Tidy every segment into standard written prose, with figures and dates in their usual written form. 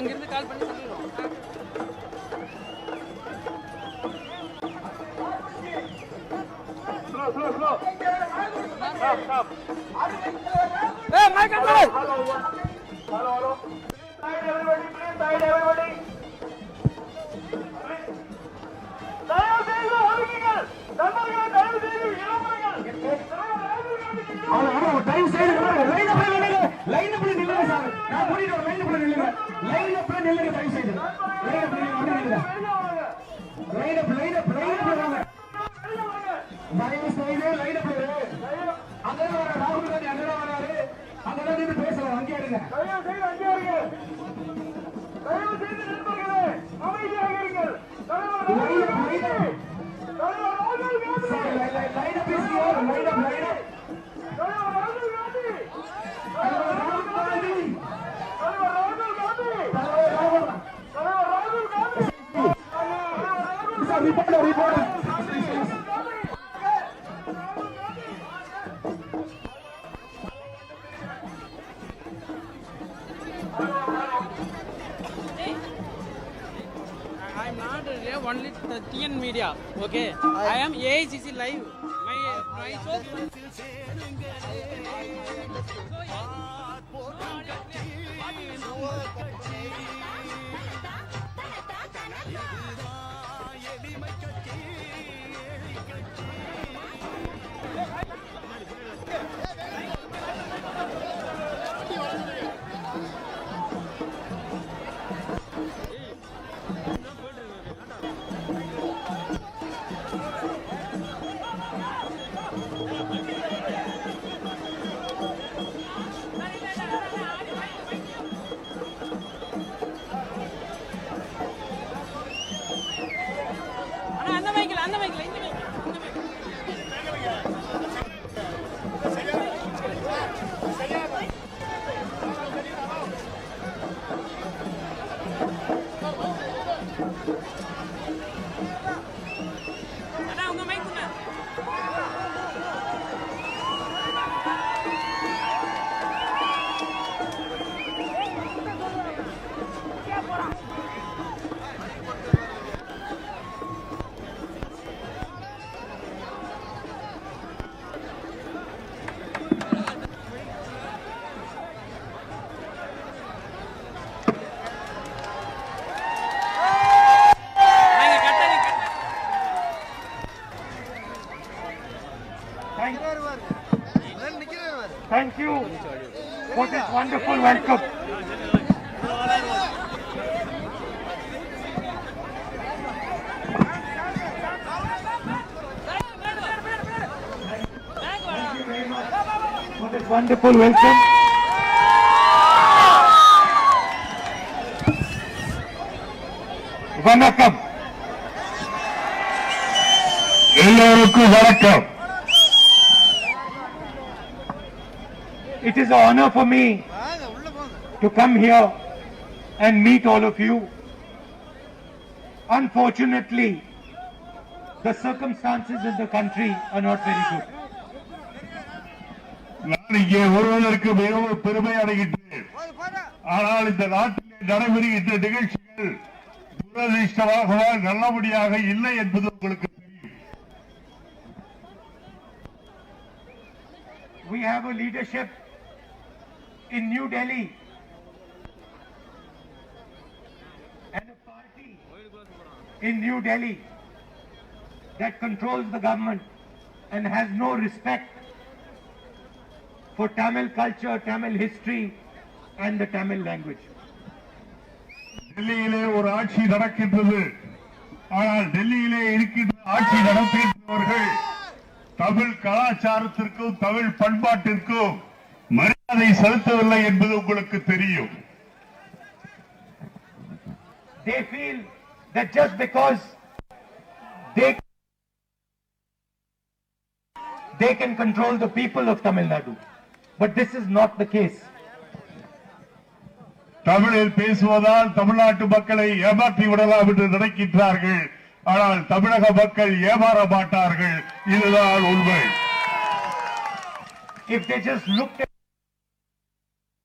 அங்கிருந்து கால் பண்ணி சொல்லிடுவோம். Hey, Michael, hello. Side everybody, please. Side everybody. I'm not only the TN media. Okay, I am AICC live. My show. Thank you for this wonderful welcome. For this wonderful welcome. Vanakkam. Ellarukku vanakkam. It is an honor for me to come here and meet all of you. Unfortunately, the circumstances in the country are not very good. நான் இங்கே வருவதற்கு மிகவும் பெருமை அடைகின்றேன். ஆனால் இந்த நாட்டில் நடைபெறுகின்ற நிகழ்ச்சிகள் துரதிர்ஷ்டமாக நல்லபடியாக இல்லை என்பது உங்களுக்கு தெரியும். We have a leadership in New Delhi and a party in New Delhi that controls the government and has no respect for Tamil culture, Tamil history and the Tamil language. டெல்லியிலே ஒரு ஆட்சி நடக்கின்றது. ஆனால் டெல்லியிலே இருக்கின்ற ஆட்சி நடத்துகின்றவர்கள் தமிழ் கலாச்சாரத்திற்கும் தமிழ் பண்பாட்டிற்கும் மரியாதை செலுத்தவில்லை என்பது உங்களுக்கு தெரியும். They feel that just because they can control the people of Tamil Nadu, but this is not the case. தமிழில் பேசுவதால் தமிழ்நாட்டு மக்களை ஏமாற்றி விடலாம் என்று நினைக்கின்றார்கள். ஆனால் தமிழக மக்கள் ஏமாற மாட்டார்கள். இதுதான் உண்மை. If they just looked at the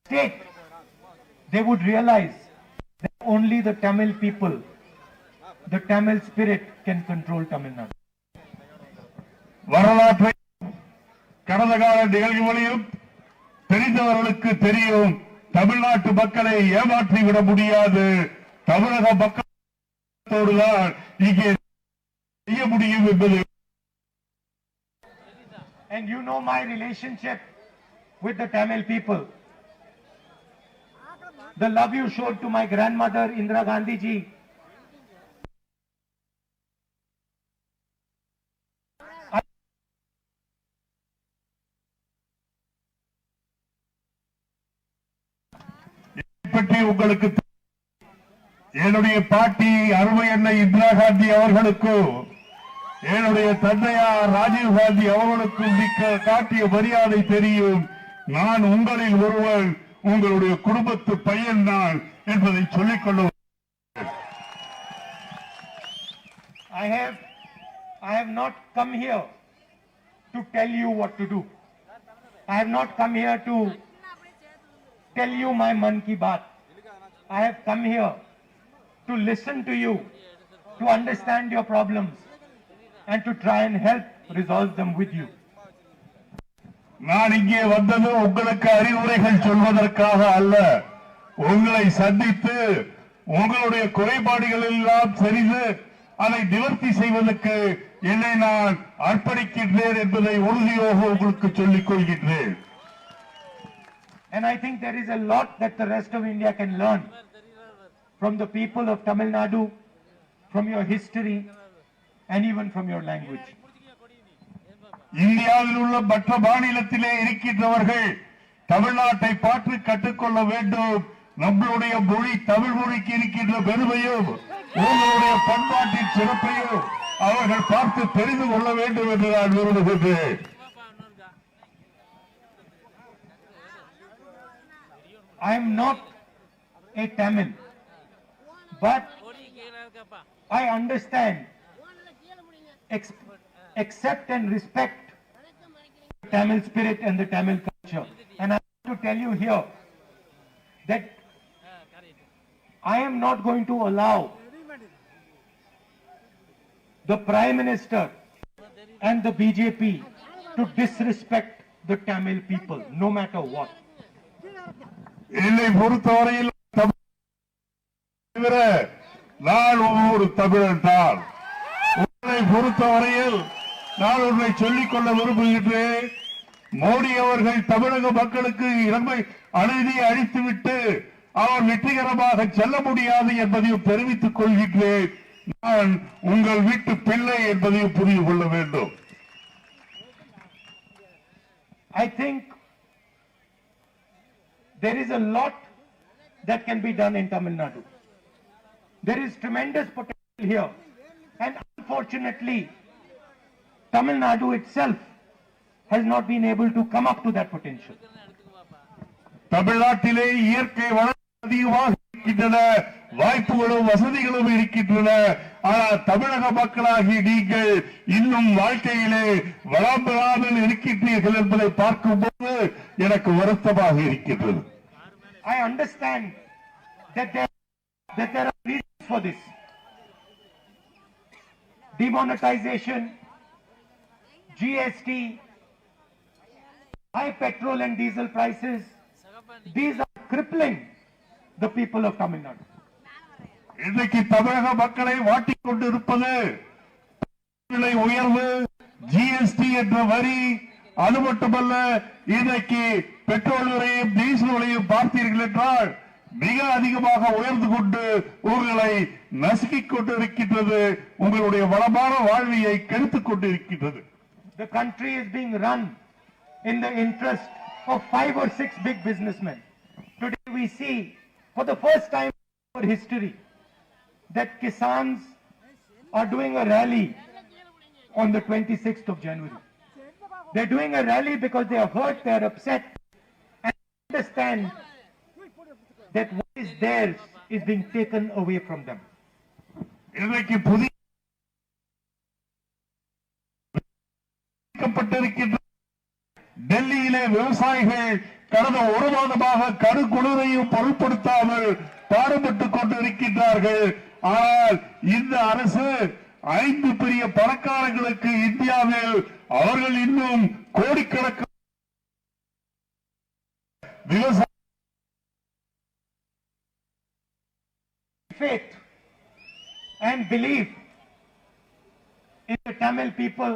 state, they would realize that only the Tamil people, the Tamil spirit can control Tamil Nadu. வரலாற்றை கடந்த கால நிகழ்வுகளிலும் தெரிந்தவர்களுக்கு தெரியும், தமிழ்நாட்டு மக்களை ஏமாற்றி விட முடியாது. தமிழக மக்களோடுதான் இங்கே செய்ய முடியும் என்பது. And you know my relationship with the Tamil people. The love you showed to my grandmother Indira Gandhi ji. பற்றி உங்களுக்கு என்னுடைய பாட்டி அருமை அன்னை இந்திரா காந்தி அவர்களுக்கும் என்னுடைய தந்தையார் ராஜீவ் காந்தி அவர்களுக்கும் காட்டிய மரியாதை தெரியும். நான் உங்களில் ஒருவர், உங்களுடைய குடும்பத்து பையன் நான் என்பதை சொல்லிக் கொள்ள. I have not come here to tell you what to do. I have not come here to tell you my man ki baat. I have come here to listen to you, to understand your problems and to try and help resolve them with you. நான் இங்கே வந்தது உங்களுக்கு அறிவுரைகள் சொல்வதற்காக அல்ல, உங்களை சந்தித்து உங்களுடைய குறைபாடுகள் எல்லாம் தெரிந்து அதை நிவர்த்தி செய்வதற்கு என்னை நான் அர்ப்பணிக்கின்றேன் என்பதை உறுதியோடு உங்களுக்கு சொல்லிக் கொள்கின்றேன். And I think there is a lot that the rest of India can learn from the people of Tamil Nadu, from your history and even from your language. இந்தியாவில் உள்ள மற்ற மாநிலத்திலே இருக்கின்றவர்கள் தமிழ்நாட்டை பார்த்து கற்றுக்கொள்ள வேண்டும். நம்மளுடைய மொழி, தமிழ் மொழிக்கு இருக்கின்ற பெருமையும் உங்களுடைய பண்பாட்டின் சிறப்பையும் அவர்கள் பார்த்து தெரிந்து கொள்ள வேண்டும் என்று நான் விரும்புகின்றேன். I am not a Tamil, but I understand, accept and respect the Tamil spirit and the Tamil culture. And I want to tell you here that I am not going to allow the Prime Minister and the BJP to disrespect the Tamil people, no matter what. என்னை பொறுத்தவரையில் நான் ஒரு தமிழன் தான். உங்களை பொறுத்தவரையில் நான் ஒன்றை சொல்லிக் கொள்ள விரும்புகின்றேன். மோடி அவர்கள் தமிழக மக்களுக்கு இறமை அநீதியை அழித்துவிட்டு அவர் வெற்றிகரமாக செல்ல முடியாது என்பதையும் தெரிவித்துக் கொள்கின்றேன். நான் உங்கள் வீட்டு பிள்ளை என்பதையும் புரிந்து கொள்ள வேண்டும். I think there is a lot that can be done in Tamil Nadu. There is tremendous potential here. And unfortunately, Tamil Nadu itself has not been able to come up to that potential. தமிழ்நாட்டிலே இயற்கை வளம் அதிகமாக இருக்கின்றன, வாய்ப்புகளும் வசதிகளும் இருக்கின்றன. ஆனால் தமிழக மக்களாகி நீங்கள் இன்னும் வாழ்க்கையிலே வளம் பெறாமல் இருக்கின்றீர்கள் என்பதை பார்க்கும்போது எனக்கு வருத்தமாக இருக்கின்றது. I understand that there are reasons for this. Demonetization, GST, high petrol and diesel prices, these are crippling the people of Tamil Nadu. இன்றைக்கு தமிழக மக்களை வாட்டிக் கொண்டிருப்பது விலை உயர்வு, ஜிஎஸ்டி என்ற வரி. அது மட்டுமல்ல, இன்றைக்கு பெட்ரோல் விலையும் டீசல் விலையும் பார்த்தீர்கள் என்றால் மிக அதிகமாக உயர்ந்து கொண்டு உங்களை நசுக்கிக் கொண்டிருக்கின்றது, உங்களுடைய வளமான வாழ்வியை கெடுத்துக் கொண்டிருக்கின்றது. The country is being run in the interest of 5 or 6 big businessmen. Today we see for the first time in our history that Kisans are doing a rally on the 26th of January. They're doing a rally because they are hurt, they are upset, and understand that what is theirs is being taken away from them. இன்றைக்கு புதியப்பட்டிருக்கின்ற டெல்லியிலே விவசாயிகள் கடந்த ஒரு மாதமாக கருங்குளிரையும் பொருட்படுத்தாமல் பாடுபட்டுக் கொண்டிருக்கின்றார்கள். ஆனால் இந்த அரசு 5 பெரிய பணக்காரர்களுக்கு இந்தியாவில் அவர்கள் இன்னும் கோடிக்கணக்கான விவசாய faith and belief in the Tamil people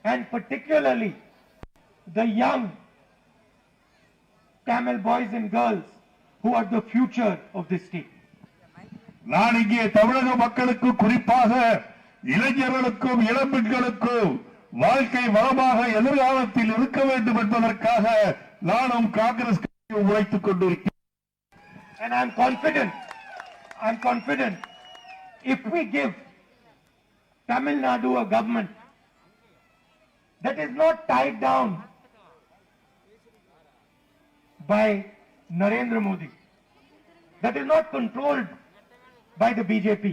and particularly the young Tamil boys and girls who are the future of this state. நான் இங்கே தமிழக மக்களுக்கு குறிப்பாக இளைஞர்களுக்கும் இளம்பெண்களுக்கும் வாழ்க்கை வளமாக எதிர்காலத்தில் இருக்க வேண்டும் என்பதற்காக நானும் காங்கிரஸ் கட்சியை உழைத்துக் கொண்டிருக்கிறேன். And I'm confident if we give Tamil Nadu a government that is not tied down by Narendra Modi, that is not controlled by the BJP.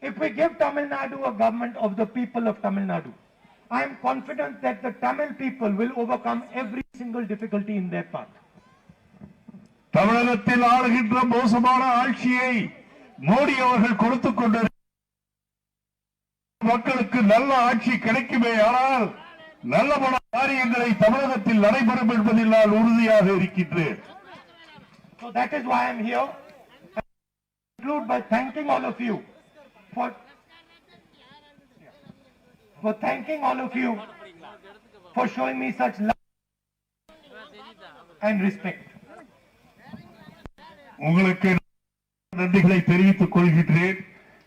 If we give Tamil Nadu a government of the people of Tamil Nadu, I am confident that the Tamil people will overcome every single difficulty in their path. தமிழகத்தில் ஆளுகின்ற மோசமான ஆட்சியை மோடி அவர்கள் கொடுத்துக் கொண்டிருக்கிறார். மக்களுக்கு நல்ல ஆட்சி கிடைக்குமே ஆனால் நல்ல பல காரியங்களை தமிழகத்தில் நடைபெறும் என்பதில் நான் உறுதியாக இருக்கின்றேன். So that is why I am here. I conclude by thanking all of you for showing me such love and respect. உங்களுக்கு நன்றிகளை தெரிவித்துக் கொள்கின்றேன்.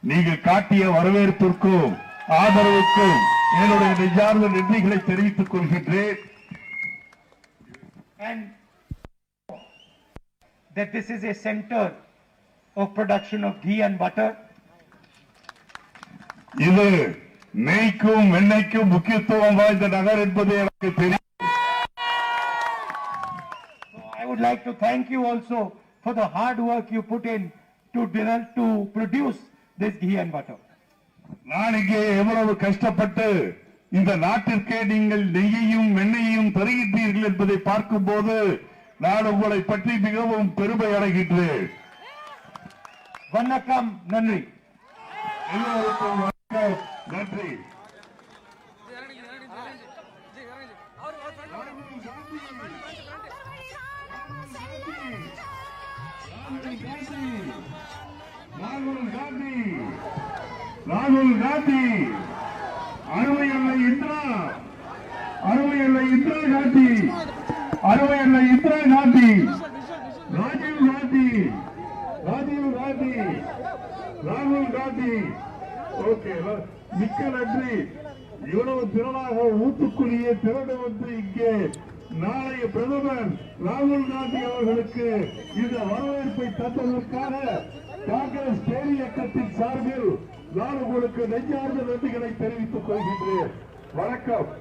நீங்கள் காட்டிய வரவேற்பிற்கும் ஆதரவுக்கும் என்னுடைய நெஞ்சார்ந்த நன்றிகளை தெரிவித்துக் கொள்கின்றேன். And that this is a center of production of ghee and butter. இது நெய்க்கும் வெண்ணெய்க்கும் முக்கியத்துவம் வாய்ந்த நகர் என்பது எனக்கு தெரியும். So I would like to thank you also for the hard work you put in to produce this ghee and butter. நான் இங்கே எவ்வளவு கஷ்டப்பட்டு இந்த நாட்டிற்கே நீங்கள் நெய்யையும் வெண்ணெயையும் தருகின்றீர்கள் என்பதை பார்க்கும்போது நான் உங்களை பற்றி மிகவும் பெருமை அடைகின்றேன். வணக்கம், நன்றி. எல்லோருக்கும் வணக்கம், நன்றி. ராகுல் காந்தி அறுவையல்ல இந்திரா காந்தி அறுவையல்ல இந்திரா காந்தி ராஜீவ் காந்தி ராகுல் காந்தி. ஓகே, மிக்க நன்றி. இவ்வளவு திரளாக ஊத்துக்குழியே திரண்டு வந்து இங்கே நாளைய பிரதமர் ராகுல் காந்தி அவர்களுக்கு இந்த வரவேற்பை தந்ததற்காக காங்கிரஸ் பேர் இயக்கத்தின் சார்பில் நான் உங்களுக்கு நெஞ்சார்ந்த நன்றிகளை தெரிவித்துக் கொள்கின்றேன். வணக்கம்.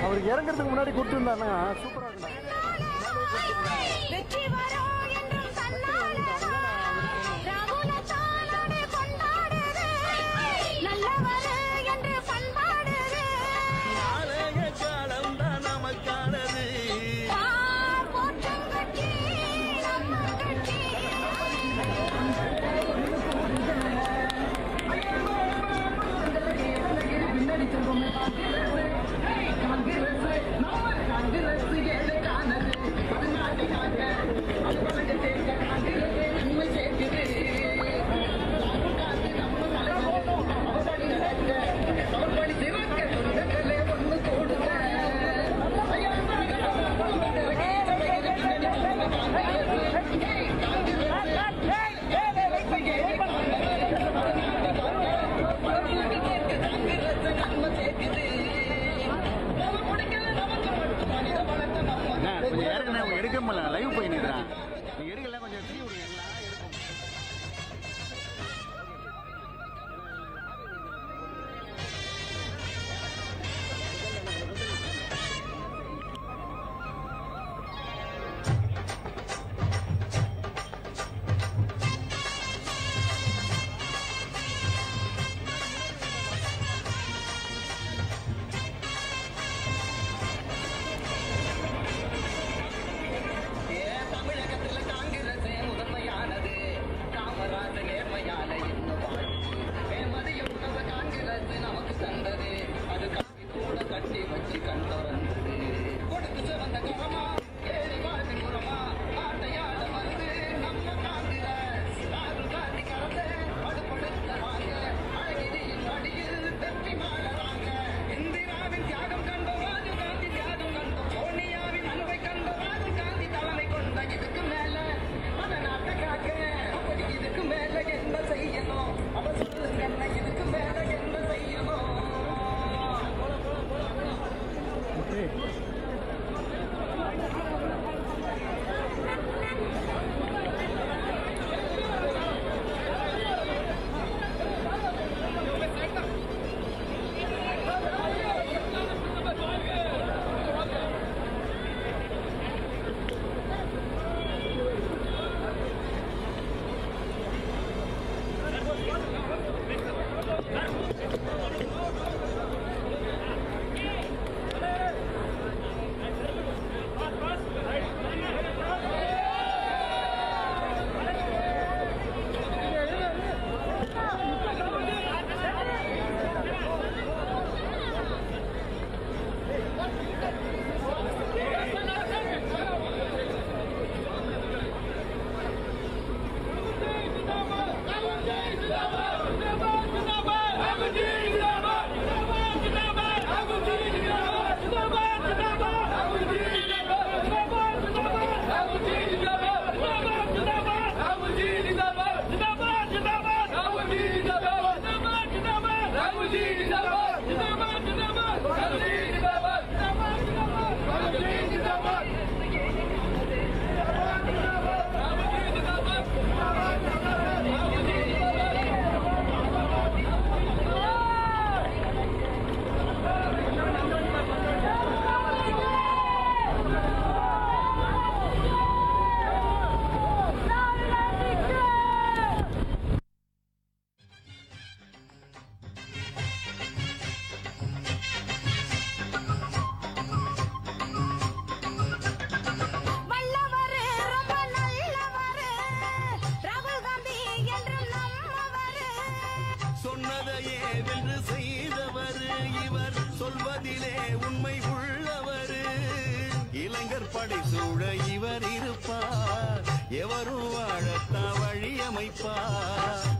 அவருக்கு இறங்குறதுக்கு முன்னாடி கொடுத்துருந்தாங்க சூப்பரா இருந்தாங்க. Hey, come on, get it, say, no, come on, get it, together. எடுக்க முடியல, லைவ் போய் நிற்கிறேன். நீங்க எடுக்கல, கொஞ்சம் ஃப்ரீ விடுங்க. படை சூழ இவர் இருப்பார், எவரும் வாழத்தான் வழி அமைப்பார்.